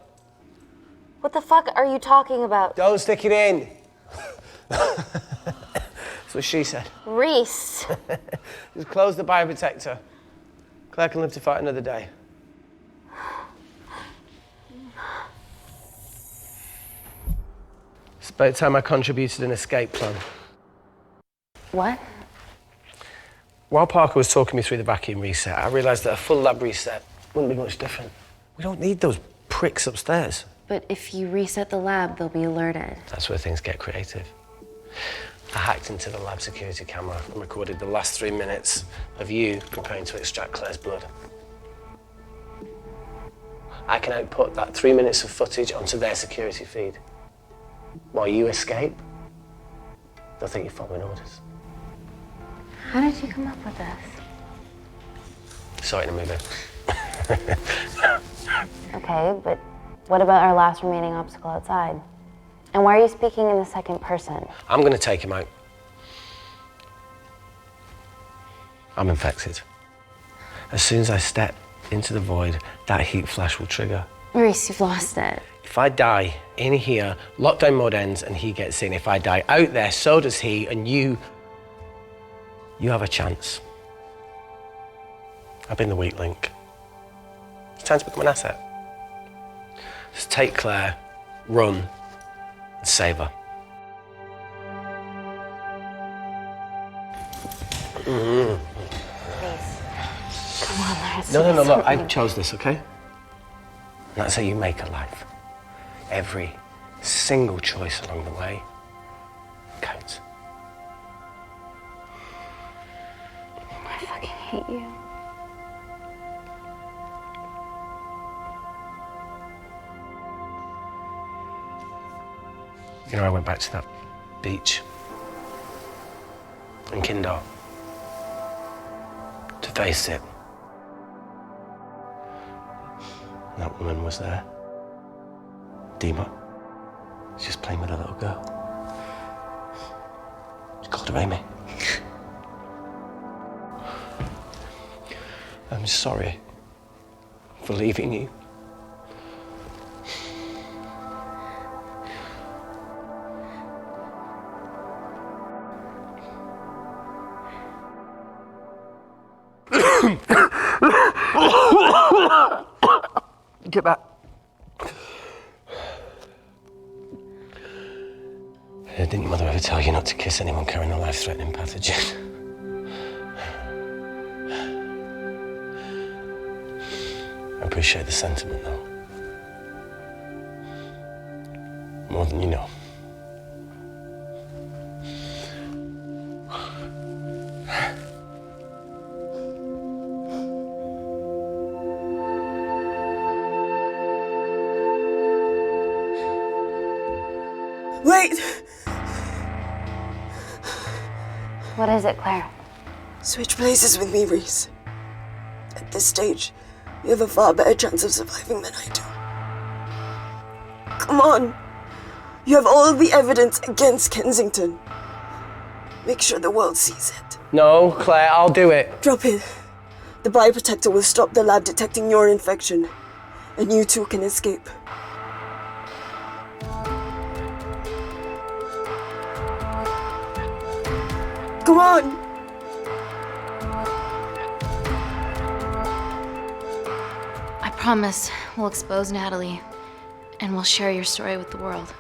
What the fuck are you talking about? Don't stick it in. That's what she said. Reese. Just close the bioprotector. Claire can live to fight another day. It's about time I contributed an escape plan. What? While Parker was talking me through the vacuum reset, I realised that a full lab reset wouldn't be much different. We don't need those pricks upstairs. But if you reset the lab, they'll be alerted. That's where things get creative. I hacked into the lab security camera and recorded the last 3 minutes of you preparing to extract Claire's blood. I can output that 3 minutes of footage onto their security feed. While you escape, they'll think you're following orders. How did you come up with this? Saw it in a movie. Okay, but what about our last remaining obstacle outside? And why are you speaking in the second person? I'm going to take him out. I'm infected. As soon as I step into the void, that heat flash will trigger. Reese, you've lost it. If I die in here, lockdown mode ends and he gets in. If I die out there, so does he, and you have a chance. I've been the weak link. It's time to become an asset. Just take Claire, run, and save her. Please. Come on, let's No, do look, I something. chose this, okay? And that's how you make a life. Every single choice along the way counts. I fucking hate you. You know, I went back to that beach in Kindar to face it That woman was there. Dima. She's just playing with a little girl. She called her Amy. I'm sorry for leaving you. Get back. Didn't your mother ever tell you not to kiss anyone carrying a life-threatening pathogen? I appreciate the sentiment, though. More than you know. Wait! What is it, Claire? Switch places with me, Reese. At this stage, you have a far better chance of surviving than I do. Come on. You have all the evidence against Kensington. Make sure the world sees it. No, Claire, I'll do it. Drop it. The bioprotector will stop the lab detecting your infection, and you two can escape. Come on! I promise we'll expose Natalie, and we'll share your story with the world.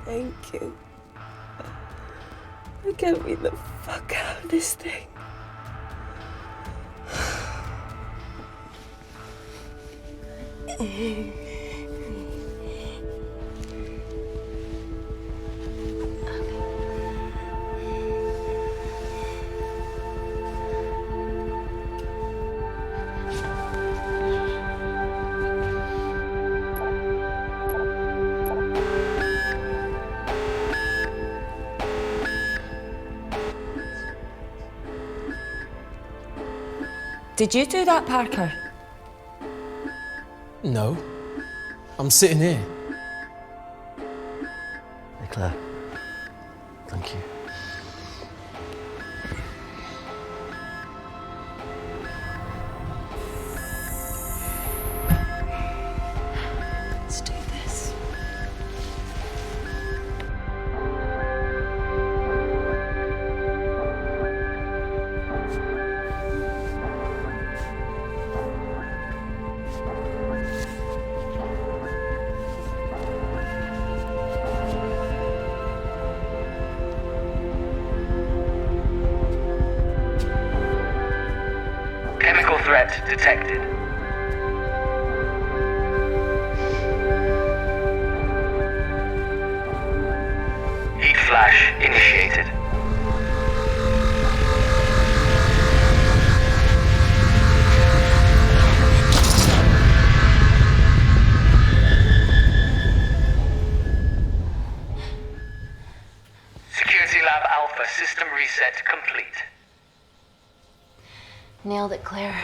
Thank you. I can't wait the fuck out of this thing. Did you do that, Parker? No. I'm sitting here. Hey, Claire. Thank you. Let's do this. Chemical threat detected. Heat flash initiated. Security Lab Alpha system reset complete. Nailed it, Claire.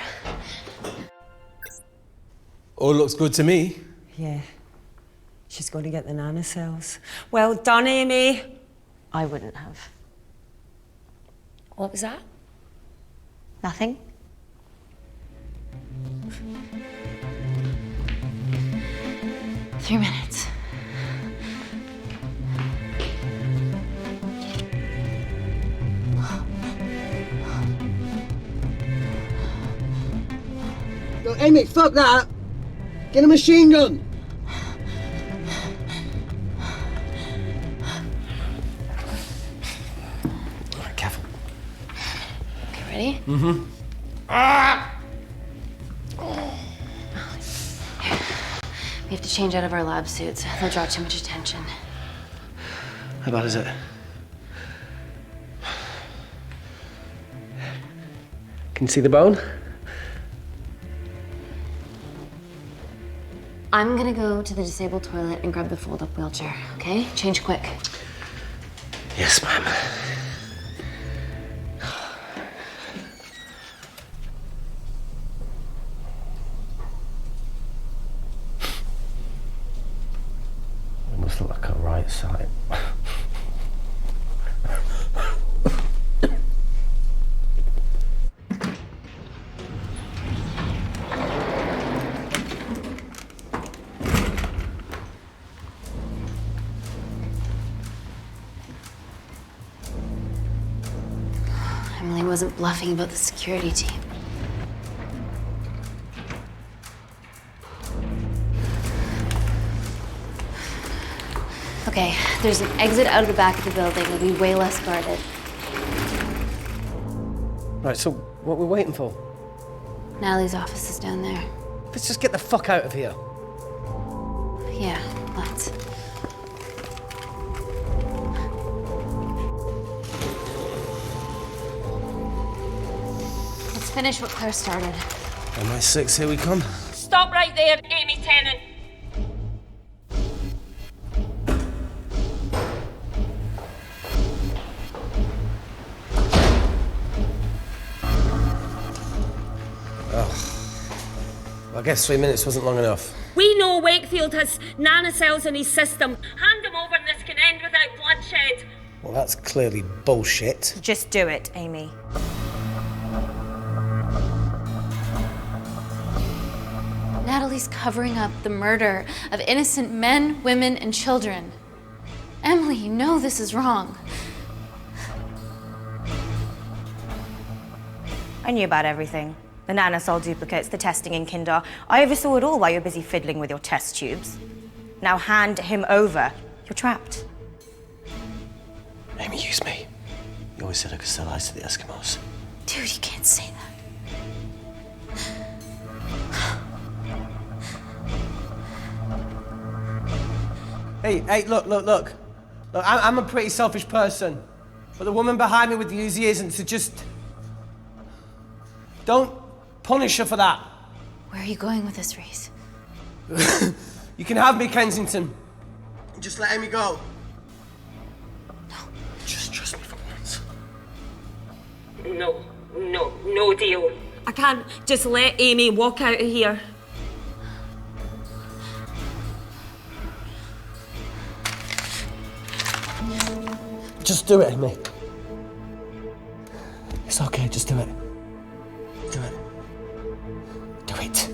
All looks good to me. Yeah. She's going to get the nanocells. Well done, Amy. I wouldn't have. What was that? Nothing? Three minutes. Yo, Amy, fuck that! Get a machine gun! All right, careful. Okay, ready? Mm-hmm. We have to change out of our lab suits. They'll draw too much attention. How bad is it? Can you see the bone? I'm gonna go to the disabled toilet and grab the fold-up wheelchair, okay? Change quick. Yes, ma'am. This looks like a right site. Emily wasn't bluffing about the security team. Okay, there's an exit out of the back of the building. It'll be way less guarded. Right, so what are we waiting for? Natalie's office is down there. Let's just get the fuck out of here. Yeah, let's. Let's finish what Claire started. MI6, here we come. Stop right there, Amy Tenant. I guess 3 minutes wasn't long enough. We know Wakefield has nanocells in his system. Hand them over and this can end without bloodshed. Well, that's clearly bullshit. Just do it, Amy. Natalie's covering up the murder of innocent men, women, and children. Emily, you know this is wrong. I knew about everything. The nanocell duplicates, the testing in Kindar. I oversaw it all while you're busy fiddling with your test tubes. Now hand him over. You're trapped. Amy, use me. You always said I could sell ice to the Eskimos. Dude, you can't say that. Hey, look. Look, I'm a pretty selfish person. But the woman behind me with the Uzi isn't, so just... don't punish her for that. Where are you going with this, Reese? You can have me, Kensington. Just let Amy go. No. Just trust me for once. No deal. I can't just let Amy walk out of here. Just do it, Amy. It's okay, just do it. Do it. Do it.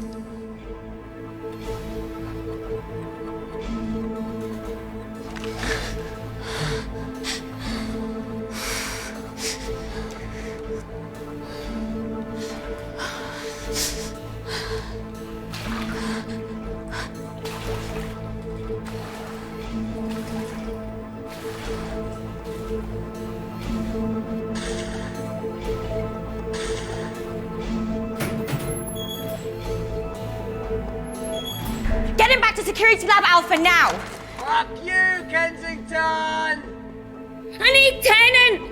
Get him back to Security Lab Alpha now! Fuck you, Kensington! I need Tenant!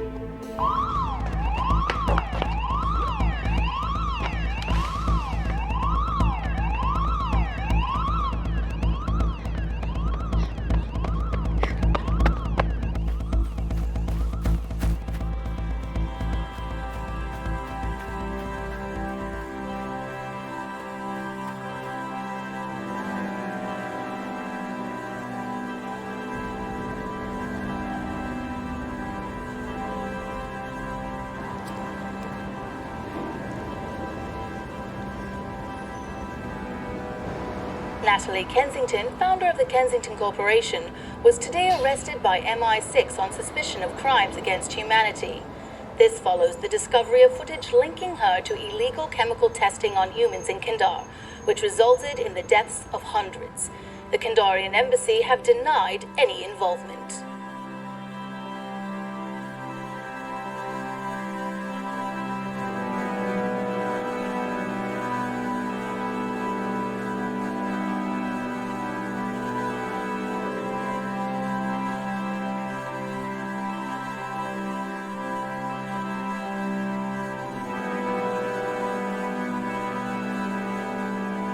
Natalie Kensington, founder of the Kensington Corporation, was today arrested by MI6 on suspicion of crimes against humanity. This follows the discovery of footage linking her to illegal chemical testing on humans in Kindar, which resulted in the deaths of hundreds. The Kindarian embassy have denied any involvement.